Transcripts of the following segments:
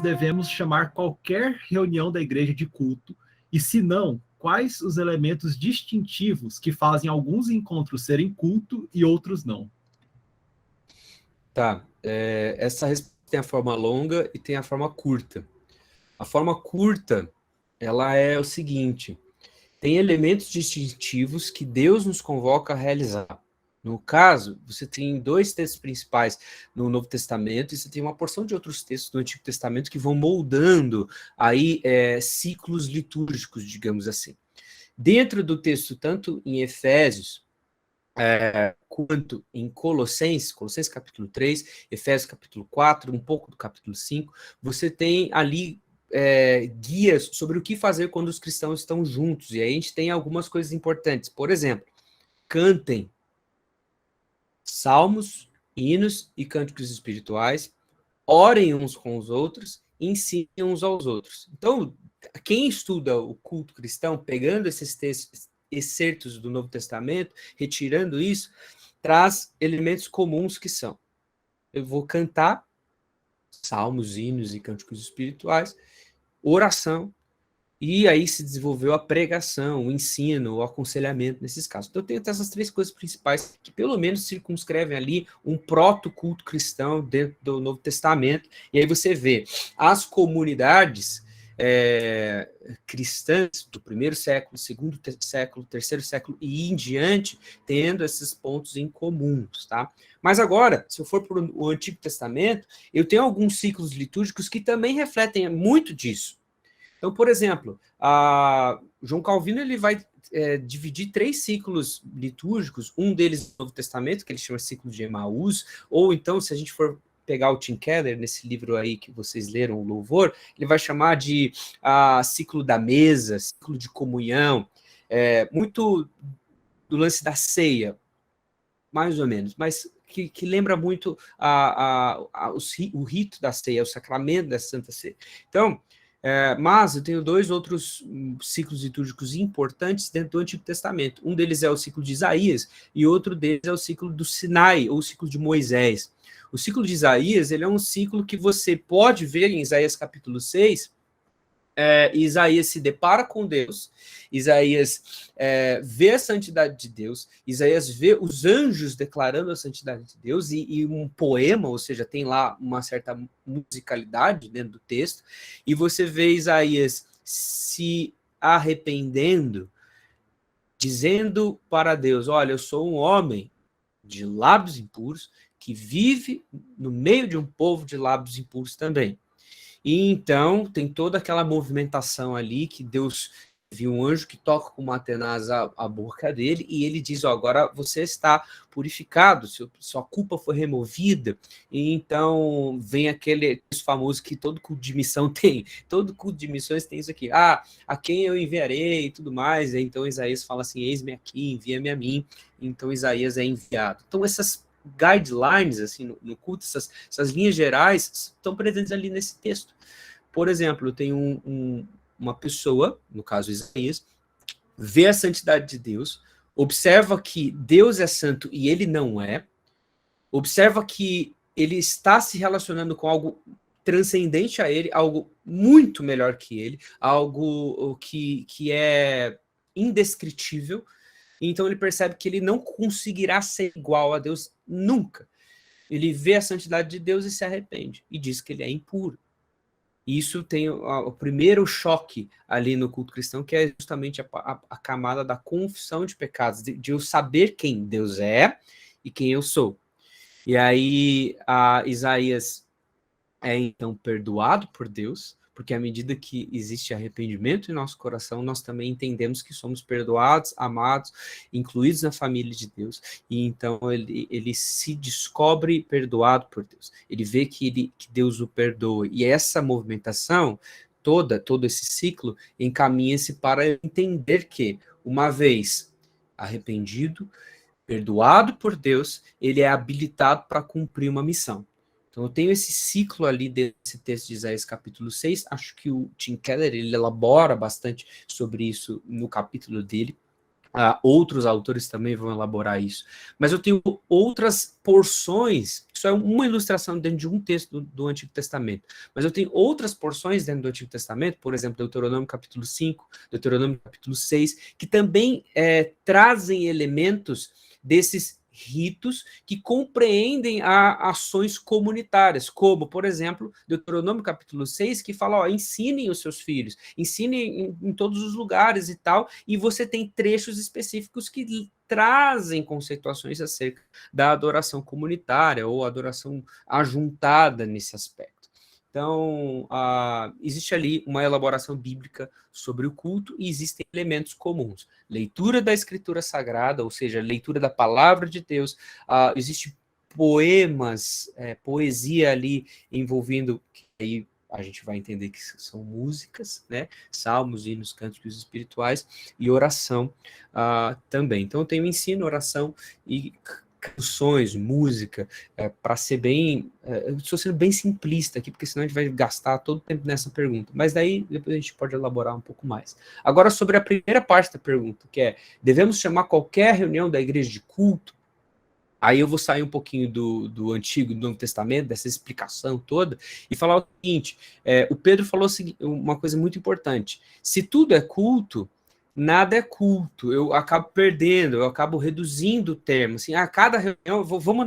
devemos chamar qualquer reunião da igreja de culto? E se não, quais os elementos distintivos que fazem alguns encontros serem culto e outros não? Tá, essa resposta tem a forma longa e tem a forma curta. A forma curta, ela é o seguinte: tem elementos distintivos que Deus nos convoca a realizar. No caso, você tem dois textos principais no Novo Testamento e você tem uma porção de outros textos do Antigo Testamento que vão moldando aí ciclos litúrgicos, digamos assim. Dentro do texto, tanto em Efésios quanto em Colossenses capítulo 3, Efésios capítulo 4, um pouco do capítulo 5, você tem ali guias sobre o que fazer quando os cristãos estão juntos. E aí a gente tem algumas coisas importantes. Por exemplo, cantem salmos, hinos e cânticos espirituais, orem uns com os outros, ensinem uns aos outros. Então, quem estuda o culto cristão, pegando esses textos, excertos do Novo Testamento, retirando isso, traz elementos comuns que são: eu vou cantar salmos, hinos e cânticos espirituais, oração, e aí se desenvolveu a pregação, o ensino, o aconselhamento nesses casos. Então, eu tenho essas três coisas principais que, pelo menos, circunscrevem ali um proto-culto cristão dentro do Novo Testamento. E aí você vê as comunidades cristãs do primeiro século, segundo século, terceiro século e em diante, tendo esses pontos em comuns, tá? Mas agora, se eu for para o Antigo Testamento, eu tenho alguns ciclos litúrgicos que também refletem muito disso. Então, por exemplo, João Calvino ele vai dividir três ciclos litúrgicos, um deles no Novo Testamento, que ele chama ciclo de Emaús, ou então, se a gente for pegar o Tim Keller, nesse livro aí que vocês leram, o Louvor, ele vai chamar de ciclo da mesa, ciclo de comunhão, muito do lance da ceia, mais ou menos, mas que lembra muito o rito da ceia, o sacramento da Santa Ceia. Então, mas eu tenho dois outros ciclos litúrgicos importantes dentro do Antigo Testamento. Um deles é o ciclo de Isaías e outro deles é o ciclo do Sinai, ou o ciclo de Moisés. O ciclo de Isaías ele é um ciclo que você pode ver em Isaías capítulo 6, Isaías se depara com Deus, Isaías vê a santidade de Deus, Isaías vê os anjos declarando a santidade de Deus e um poema, ou seja, tem lá uma certa musicalidade dentro do texto, e você vê Isaías se arrependendo, dizendo para Deus: olha, eu sou um homem de lábios impuros, que vive no meio de um povo de lábios impuros também. E então tem toda aquela movimentação ali que Deus viu um anjo que toca com uma tenaz a boca dele e ele diz: agora você está purificado, sua culpa foi removida. E então vem aquele famoso que todo culto de missão tem, todo culto de missões tem isso aqui: a quem eu enviarei e tudo mais. E então Isaías fala assim: eis-me aqui, envia-me a mim. Então Isaías é enviado. Então essas guidelines assim no culto, essas linhas gerais estão presentes ali nesse texto. Por exemplo, tem uma pessoa, no caso Isaías, vê a santidade de Deus, observa que Deus é santo e ele não é, observa que ele está se relacionando com algo transcendente a ele, algo muito melhor que ele, algo que é indescritível. Então ele percebe que ele não conseguirá ser igual a Deus nunca. Ele vê a santidade de Deus e se arrepende, e diz que ele é impuro. E isso tem o primeiro choque ali no culto cristão, que é justamente a camada da confissão de pecados, de eu saber quem Deus é e quem eu sou. E aí Isaías é então perdoado por Deus, porque à medida que existe arrependimento em nosso coração, nós também entendemos que somos perdoados, amados, incluídos na família de Deus, e então ele se descobre perdoado por Deus. Ele vê que Deus o perdoa, e essa movimentação, todo esse ciclo, encaminha-se para entender que, uma vez arrependido, perdoado por Deus, ele é habilitado para cumprir uma missão. Então eu tenho esse ciclo ali desse texto de Isaías capítulo 6, acho que o Tim Keller ele elabora bastante sobre isso no capítulo dele, Outros autores também vão elaborar isso. Mas eu tenho outras porções, isso é uma ilustração dentro de um texto do Antigo Testamento, mas eu tenho outras porções dentro do Antigo Testamento, por exemplo, Deuteronômio capítulo 5, Deuteronômio capítulo 6, que também trazem elementos desses ritos que compreendem ações comunitárias, como, por exemplo, Deuteronômio capítulo 6, que fala, ó, ensinem os seus filhos, ensinem em todos os lugares e tal, e você tem trechos específicos que trazem conceituações acerca da adoração comunitária ou adoração ajuntada nesse aspecto. Então, existe ali uma elaboração bíblica sobre o culto e existem elementos comuns. Leitura da Escritura Sagrada, ou seja, leitura da Palavra de Deus. Existe poemas, poesia ali envolvendo, que aí a gente vai entender que são músicas, né? Salmos, hinos, cânticos espirituais e oração também. Então, eu tenho ensino, oração e canções, música, para ser bem... eu estou sendo bem simplista aqui, porque senão a gente vai gastar todo o tempo nessa pergunta. Mas daí, depois a gente pode elaborar um pouco mais. Agora, sobre a primeira parte da pergunta, que é, devemos chamar qualquer reunião da igreja de culto? Aí eu vou sair um pouquinho do Antigo e do Novo Testamento, dessa explicação toda, e falar o seguinte, o Pedro falou uma coisa muito importante. Se tudo é culto, nada é culto, eu acabo perdendo, eu acabo reduzindo o termo, assim, cada reunião, vamos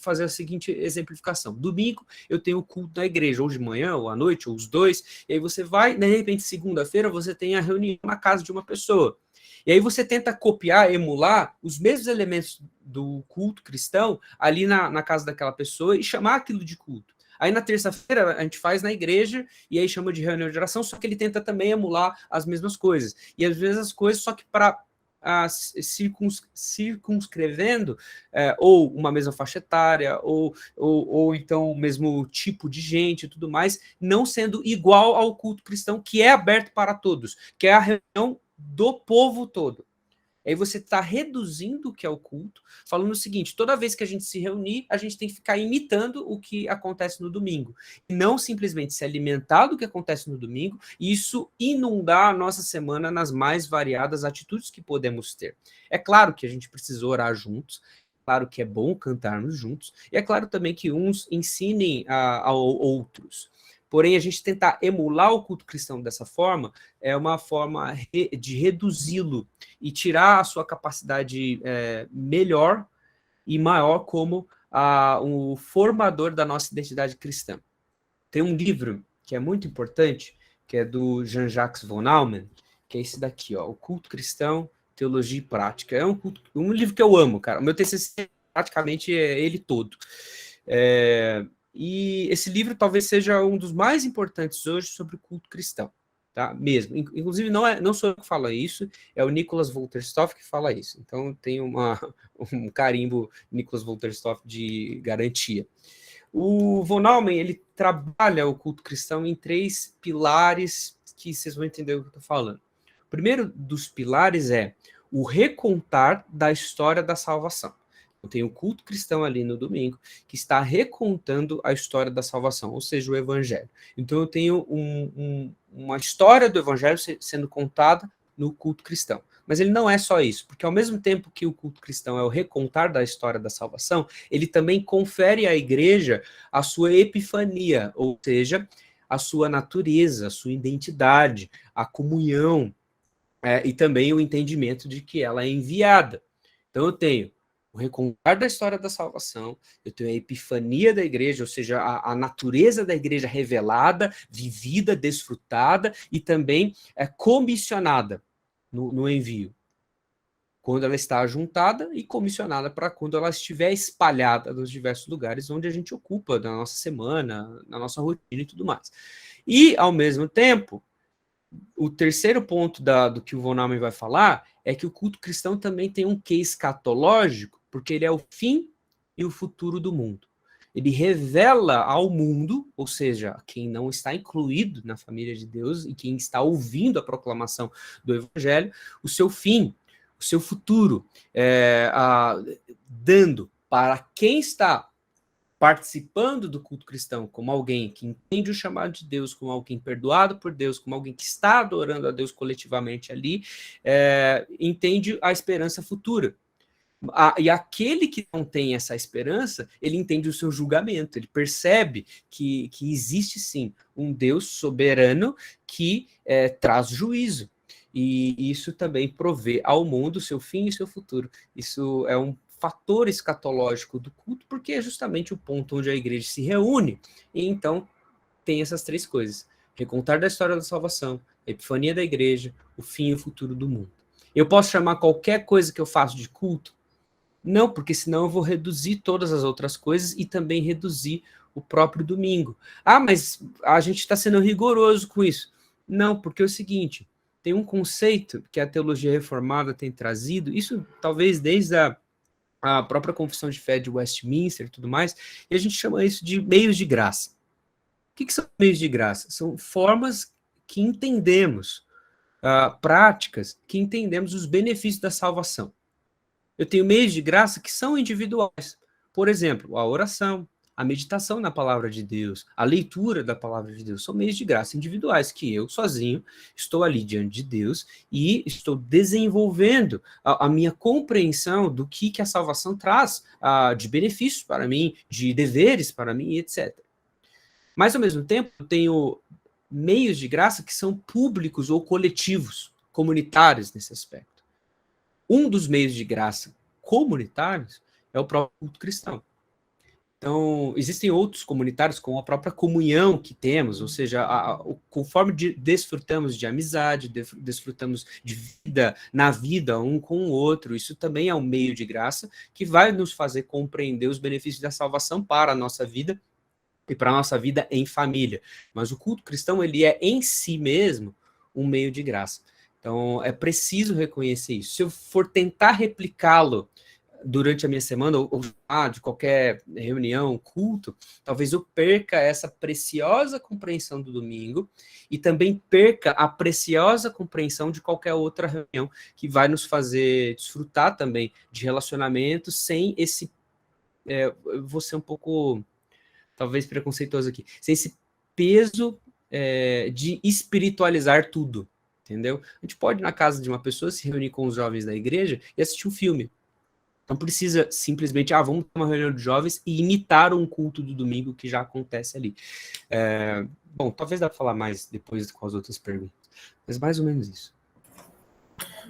fazer a seguinte exemplificação, domingo eu tenho o culto na igreja, ou de manhã, ou à noite, ou os dois, e aí você vai, de repente, segunda-feira, você tem a reunião na casa de uma pessoa, e aí você tenta copiar, emular os mesmos elementos do culto cristão ali na casa daquela pessoa e chamar aquilo de culto. Aí na terça-feira a gente faz na igreja e aí chama de reunião de oração, só que ele tenta também emular as mesmas coisas. E às vezes as coisas, só que para circunscrevendo ou uma mesma faixa etária, ou então o mesmo tipo de gente e tudo mais, não sendo igual ao culto cristão, que é aberto para todos, que é a reunião do povo todo. Aí você está reduzindo o que é o culto, falando o seguinte, toda vez que a gente se reunir, a gente tem que ficar imitando o que acontece no domingo. E não simplesmente se alimentar do que acontece no domingo, e isso inundar a nossa semana nas mais variadas atitudes que podemos ter. É claro que a gente precisa orar juntos, é claro que é bom cantarmos juntos, e é claro também que uns ensinem a outros. Porém, a gente tentar emular o culto cristão dessa forma é uma forma de reduzi-lo e tirar a sua capacidade melhor e maior como o formador da nossa identidade cristã. Tem um livro que é muito importante, que é do Jean-Jacques von Naumann, que é esse daqui, ó, O Culto Cristão, Teologia e Prática. É um livro que eu amo, cara. O meu TCC praticamente é ele todo. E esse livro talvez seja um dos mais importantes hoje sobre o culto cristão, tá? Mesmo. Inclusive, não sou eu que falo isso, é o Nicholas Wolterstorff que fala isso. Então, tem um carimbo Nicholas Wolterstorff de garantia. O von Naumann, ele trabalha o culto cristão em 3 pilares que vocês vão entender o que eu estou falando. O primeiro dos pilares é o recontar da história da salvação. Tem o culto cristão ali no domingo, que está recontando a história da salvação, ou seja, o evangelho. Então eu tenho uma história do evangelho sendo contada no culto cristão. Mas ele não é só isso, porque ao mesmo tempo que o culto cristão é o recontar da história da salvação, ele também confere à igreja a sua epifania, ou seja, a sua natureza, a sua identidade, a comunhão, e também o entendimento de que ela é enviada. Então eu tenho o recontar da história da salvação, eu tenho a epifania da igreja, ou seja, a natureza da igreja revelada, vivida, desfrutada e também comissionada no envio. Quando ela está ajuntada e comissionada para quando ela estiver espalhada nos diversos lugares onde a gente ocupa na nossa semana, na nossa rotina e tudo mais. E, ao mesmo tempo, o terceiro ponto do que o von Naumann vai falar é que o culto cristão também tem um quê escatológico, porque ele é o fim e o futuro do mundo. Ele revela ao mundo, ou seja, quem não está incluído na família de Deus e quem está ouvindo a proclamação do evangelho, o seu fim, o seu futuro, dando para quem está participando do culto cristão como alguém que entende o chamado de Deus, como alguém perdoado por Deus, como alguém que está adorando a Deus coletivamente ali, entende a esperança futura. E aquele que não tem essa esperança, ele entende o seu julgamento, ele percebe que existe sim um Deus soberano que traz juízo. E isso também provê ao mundo seu fim e seu futuro. Isso é um fator escatológico do culto, porque é justamente o ponto onde a igreja se reúne. E então tem essas três coisas: recontar da história da salvação, a epifania da igreja, o fim e o futuro do mundo. Eu posso chamar qualquer coisa que eu faço de culto? Não, porque senão eu vou reduzir todas as outras coisas e também reduzir o próprio domingo. Ah, mas a gente está sendo rigoroso com isso. Não, porque é o seguinte, tem um conceito que a teologia reformada tem trazido, isso talvez desde a própria Confissão de Fé de Westminster e tudo mais, e a gente chama isso de meios de graça. O que são meios de graça? São formas que entendemos, práticas que entendemos os benefícios da salvação. Eu tenho meios de graça que são individuais. Por exemplo, a oração, a meditação na palavra de Deus, a leitura da palavra de Deus, são meios de graça individuais que eu, sozinho, estou ali diante de Deus e estou desenvolvendo a minha compreensão do que a salvação traz de benefícios para mim, de deveres para mim, etc. Mas, ao mesmo tempo, eu tenho meios de graça que são públicos ou coletivos, comunitários nesse aspecto. Um dos meios de graça comunitários é o próprio culto cristão. Então, existem outros comunitários com a própria comunhão que temos, ou seja, conforme desfrutamos de amizade, desfrutamos de vida na vida um com o outro, isso também é um meio de graça que vai nos fazer compreender os benefícios da salvação para a nossa vida e para a nossa vida em família. Mas o culto cristão, ele é em si mesmo um meio de graça. Então, é preciso reconhecer isso. Se eu for tentar replicá-lo durante a minha semana, ou de qualquer reunião, culto, talvez eu perca essa preciosa compreensão do domingo e também perca a preciosa compreensão de qualquer outra reunião que vai nos fazer desfrutar também de relacionamentos sem esse... eu vou ser um pouco, talvez, preconceituoso aqui. Sem esse peso de espiritualizar tudo. Entendeu? A gente pode ir na casa de uma pessoa, se reunir com os jovens da igreja e assistir um filme. Não precisa simplesmente, vamos ter uma reunião de jovens e imitar um culto do domingo que já acontece ali. Bom, talvez dá para falar mais depois com as outras perguntas, mas mais ou menos isso.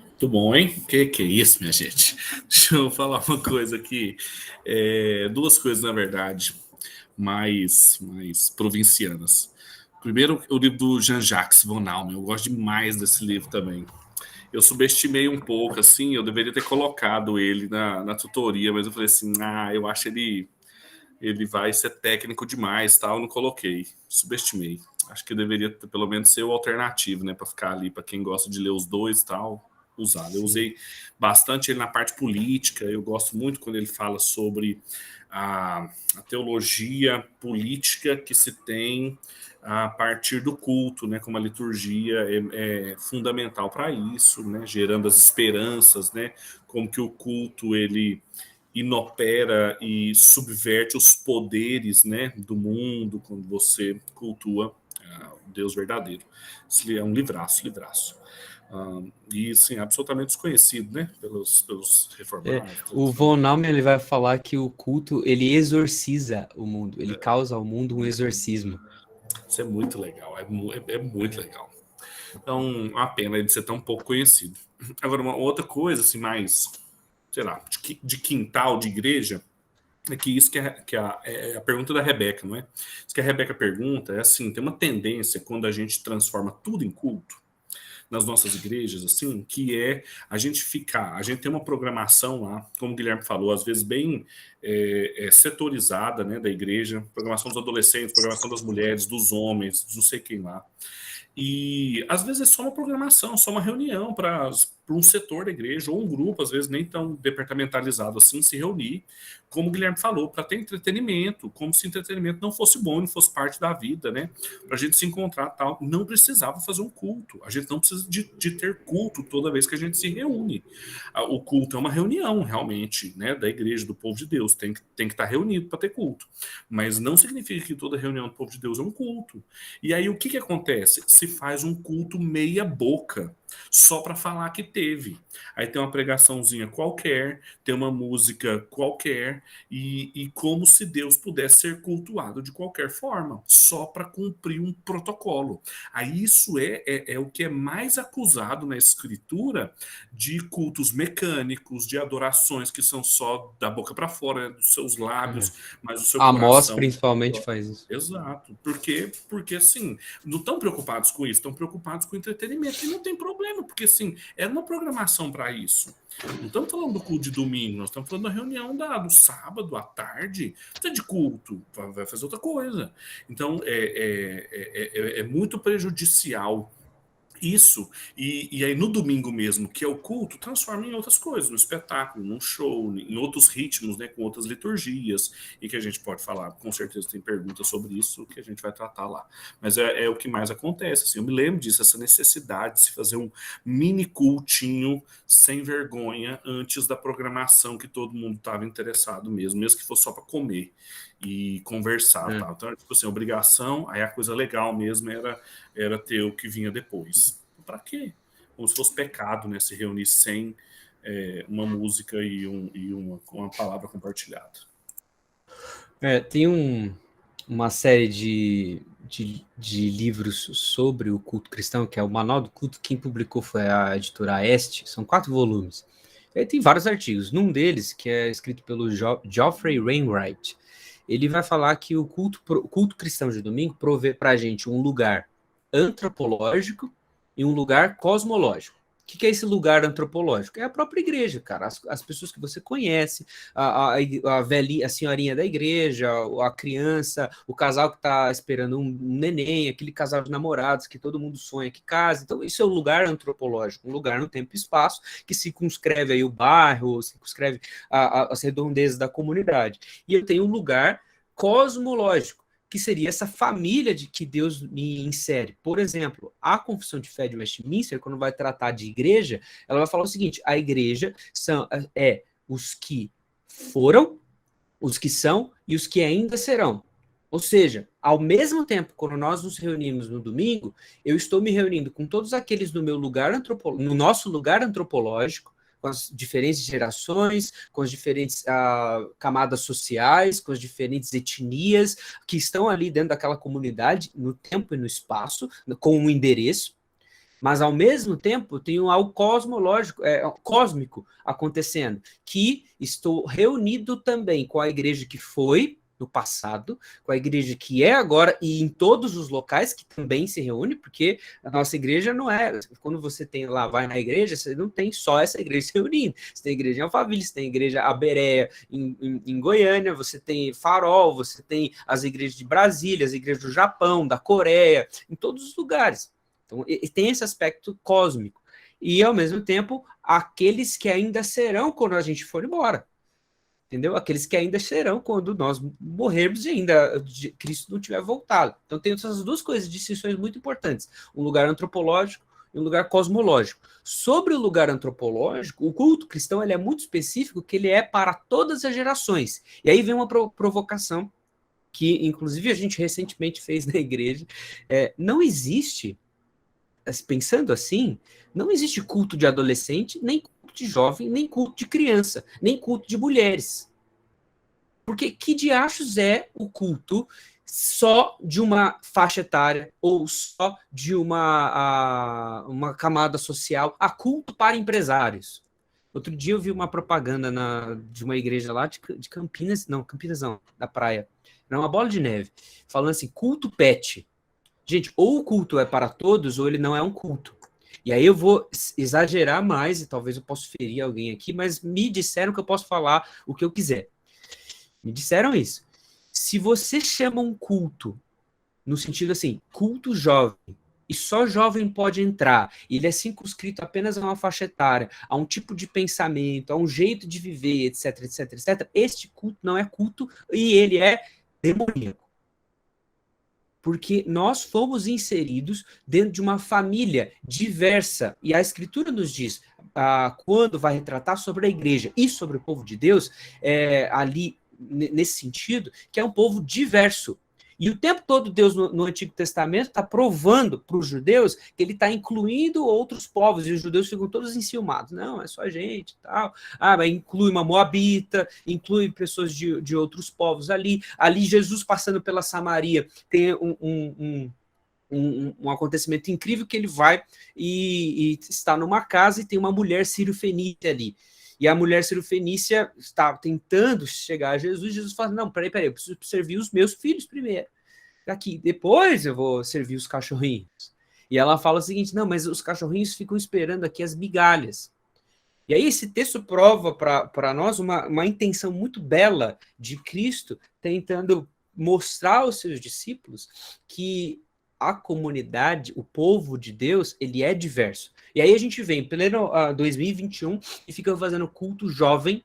Muito bom, hein? Que é isso, minha gente? Deixa eu falar uma coisa aqui. Duas coisas, na verdade, mais provincianas. Primeiro, o livro do Jean-Jacques Van Almen. Eu gosto demais desse livro também. Eu subestimei um pouco, assim, eu deveria ter colocado ele na tutoria, mas eu falei assim, eu acho ele vai ser técnico demais, tal, eu não coloquei, subestimei. Acho que deveria pelo menos ser o alternativo, né, para ficar ali, para quem gosta de ler os dois, tal, usado. Eu usei bastante ele na parte política, eu gosto muito quando ele fala sobre a teologia política que se tem a partir do culto, né, como a liturgia é fundamental para isso, né, gerando as esperanças, né, como que o culto ele inopera e subverte os poderes, né, do mundo quando você cultua o Deus verdadeiro. Isso é um livraço. E, sim, absolutamente desconhecido, né, pelos reformados. O Von Almen, ele vai falar que o culto, ele exorciza o mundo, ele causa ao mundo um exorcismo. Isso é muito legal, é muito legal. Então, uma pena de ser tão pouco conhecido. Agora, uma outra coisa, assim, mais, sei lá, de quintal, de igreja, é que isso que é a pergunta da Rebeca, não é? Isso que a Rebeca pergunta é assim, tem uma tendência quando a gente transforma tudo em culto, nas nossas igrejas, assim, que é a gente tem uma programação lá, como o Guilherme falou, às vezes bem setorizada, né, da igreja, programação dos adolescentes, programação das mulheres, dos homens, não sei quem lá. E às vezes é só uma programação, só uma reunião para para um setor da igreja, ou um grupo, às vezes nem tão departamentalizado assim, se reunir, como o Guilherme falou, para ter entretenimento, como se entretenimento não fosse bom, não fosse parte da vida, né? Para a gente se encontrar tal. Não precisava fazer um culto. A gente não precisa de ter culto toda vez que a gente se reúne. O culto é uma reunião, realmente, né? Da igreja, do povo de Deus. Tem que estar reunido para ter culto. Mas não significa que toda reunião do povo de Deus é um culto. E aí o que acontece? Se faz um culto meia boca, só para falar que teve. Aí tem uma pregaçãozinha qualquer, tem uma música qualquer, e como se Deus pudesse ser cultuado de qualquer forma, só para cumprir um protocolo. Aí isso é o que é mais acusado na Escritura de cultos mecânicos, de adorações que são só da boca para fora, né, dos seus lábios, mas o seu Amós coração... principalmente faz isso. Exato. Porque assim, não estão preocupados com isso, estão preocupados com entretenimento. E não tem problema, porque assim, era uma programação para isso. Não estamos falando do culto de domingo, nós estamos falando da reunião do sábado, à tarde. Você é de culto, vai fazer outra coisa. Então, é muito prejudicial isso, e aí no domingo mesmo, que é o culto, transforma em outras coisas, no espetáculo, num show, em outros ritmos, né, com outras liturgias, e que a gente pode falar, com certeza tem perguntas sobre isso, que a gente vai tratar lá. Mas é o que mais acontece, assim, eu me lembro disso, essa necessidade de se fazer um mini cultinho sem vergonha antes da programação que todo mundo estava interessado mesmo que fosse só para comer e conversar, tal. Então, tipo assim, obrigação, aí a coisa legal mesmo era ter o que vinha depois. Para quê? Como se fosse pecado, né? Se reunir sem uma música e uma palavra compartilhada. Tem uma série de livros sobre o culto cristão, que é o Manual do Culto. Quem publicou foi a editora Aeste, são 4 volumes. Aí tem vários artigos. Num deles, que é escrito pelo Geoffrey Wainwright, ele vai falar que o culto cristão de domingo provê para a gente um lugar antropológico e um lugar cosmológico. O que é esse lugar antropológico? É a própria igreja, cara. As pessoas que você conhece, a velhinha, a senhorinha da igreja, a criança, o casal que está esperando um neném, aquele casal de namorados que todo mundo sonha que casa. Então, isso é o lugar antropológico, um lugar no tempo e espaço que circunscreve aí o bairro, circunscreve as redondezas da comunidade. E eu tenho um lugar cosmológico, que seria essa família de que Deus me insere. Por exemplo, a Confissão de Fé de Westminster, quando vai tratar de igreja, ela vai falar o seguinte: a igreja é os que foram, os que são e os que ainda serão. Ou seja, ao mesmo tempo, quando nós nos reunimos no domingo, eu estou me reunindo com todos aqueles do meu lugar no nosso lugar antropológico, com as diferentes gerações, com as diferentes camadas sociais, com as diferentes etnias que estão ali dentro daquela comunidade, no tempo e no espaço, com um endereço, mas ao mesmo tempo tem algo cosmológico, cósmico acontecendo, que estou reunido também com a igreja que foi no passado, com a igreja que é agora e em todos os locais que também se reúne, porque a nossa igreja não é... Quando você vai na igreja, você não tem só essa igreja se reunindo. Você tem igreja em Alphaville, você tem igreja Abereia em Goiânia, você tem Farol, você tem as igrejas de Brasília, as igrejas do Japão, da Coreia, em todos os lugares. Então, tem esse aspecto cósmico. E, ao mesmo tempo, aqueles que ainda serão quando a gente for embora. Entendeu? Aqueles que ainda serão quando nós morrermos e ainda Cristo não tiver voltado. Então tem essas duas coisas, distinções muito importantes. Um lugar antropológico e um lugar cosmológico. Sobre o lugar antropológico, o culto cristão ele é muito específico, que ele é para todas as gerações. E aí vem uma provocação que, inclusive, a gente recentemente fez na igreja. Não existe, pensando assim, não existe culto de adolescente, nem culto de jovem, nem culto de criança, nem culto de mulheres. Porque que diachos é o culto só de uma faixa etária ou só de uma camada social? Há culto para empresários. Outro dia eu vi uma propaganda de uma igreja lá de Campinas não, da praia. Era uma bola de neve, falando assim, culto pet. Gente, ou o culto é para todos ou ele não é um culto. E aí eu vou exagerar mais, e talvez eu possa ferir alguém aqui, mas me disseram que eu posso falar o que eu quiser. Me disseram isso. Se você chama um culto, no sentido assim, culto jovem, e só jovem pode entrar, e ele é circunscrito apenas a uma faixa etária, a um tipo de pensamento, a um jeito de viver, etc, etc, etc, este culto não é culto e ele é demoníaco. Porque nós fomos inseridos dentro de uma família diversa. E a Escritura nos diz, quando vai retratar sobre a igreja e sobre o povo de Deus, ali, nesse sentido, que é um povo diverso. E o tempo todo Deus, no Antigo Testamento, está provando para os judeus que ele está incluindo outros povos, e os judeus ficam todos enciumados. Não, é só a gente, tal. Mas inclui uma moabita, inclui pessoas de outros povos ali. Ali, Jesus passando pela Samaria, tem um acontecimento incrível que ele vai e está numa casa e tem uma mulher sírio-fenícia ali. E a mulher sírio-fenícia está tentando chegar a Jesus, e Jesus fala, não, peraí, eu preciso servir os meus filhos primeiro. Aqui, depois eu vou servir os cachorrinhos. E ela fala o seguinte, não, mas os cachorrinhos ficam esperando aqui as migalhas. E aí esse texto prova para nós uma intenção muito bela de Cristo, tentando mostrar aos seus discípulos que a comunidade, o povo de Deus, ele é diverso. E aí a gente vem, pleno 2021, e fica fazendo culto jovem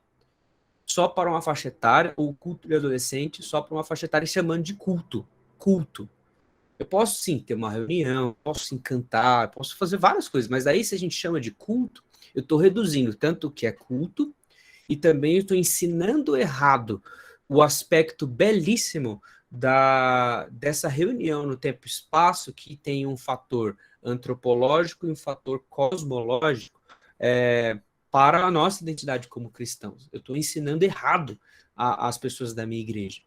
só para uma faixa etária, ou culto de adolescente só para uma faixa etária, chamando de culto. Eu posso sim ter uma reunião, posso sim cantar, posso fazer várias coisas, mas aí se a gente chama de culto, eu estou reduzindo tanto o que é culto, e também eu estou ensinando errado o aspecto belíssimo dessa reunião no tempo e espaço, que tem um fator antropológico e um fator cosmológico para a nossa identidade como cristãos. Eu estou ensinando errado às pessoas da minha igreja.